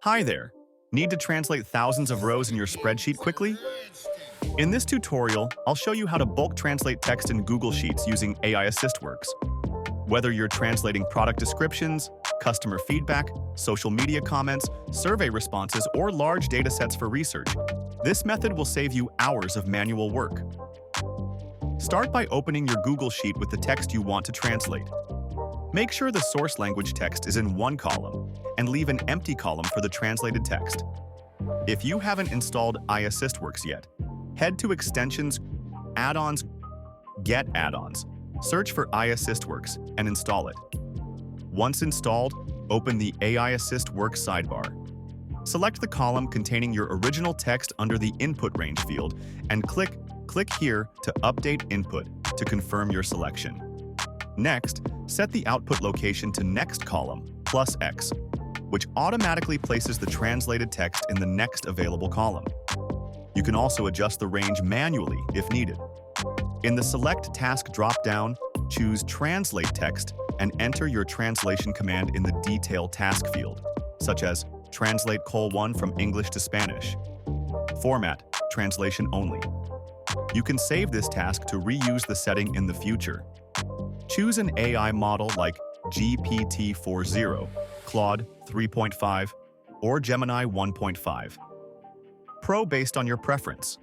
Hi there. Need to translate thousands of rows in your spreadsheet quickly? In this tutorial, I'll show you how to bulk translate text in Google Sheets using AI Assist Works. Whether you're translating product descriptions, customer feedback, social media comments, survey responses, or large datasets for research, this method will save you hours of manual work. Start by opening your Google Sheet with the text you want to translate. Make sure the source language text is in one column and leave an empty column for the translated text. If you haven't installed AI Assist Works yet, head to Extensions, Add-ons, Get Add-ons, search for AI Assist Works, and install it. Once installed, open the AI Assist Works sidebar. Select the column containing your original text under the Input Range field and click here to update input to confirm your selection. Next, set the output location to Next column plus X, which automatically places the translated text in the next available column. You can also adjust the range manually if needed. In the Select Task drop-down, choose Translate Text and enter your translation command in the Detail Task field, such as Translate :1 from English to Spanish. Format: Translation only. You can save this task to reuse the setting in the future. Choose an AI model like GPT-4o, Claude 3.5, or Gemini 1.5. Pro based on your preference.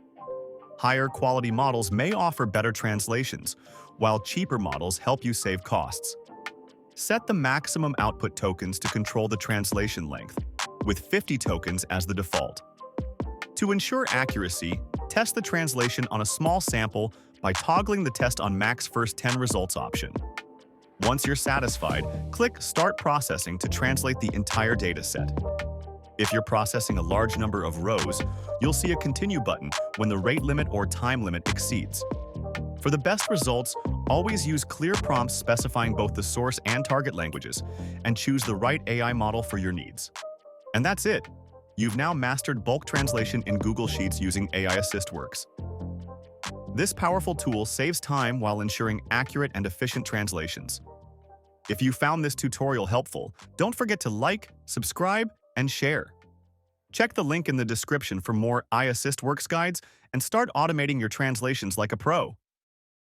Higher quality models may offer better translations, while cheaper models help you save costs. Set the maximum output tokens to control the translation length, with 50 tokens as the default. To ensure accuracy, test the translation on a small sample by toggling the test on Max First 10 Results option. Once you're satisfied, click Start Processing to translate the entire dataset. If you're processing a large number of rows, you'll see a Continue button when the rate limit or time limit exceeds. For the best results, always use clear prompts specifying both the source and target languages, and choose the right AI model for your needs. And that's it! You've now mastered bulk translation in Google Sheets using AI Assist Works. This powerful tool saves time while ensuring accurate and efficient translations. If you found this tutorial helpful, don't forget to like, subscribe, and share. Check the link in the description for more AI Assist Works guides and start automating your translations like a pro.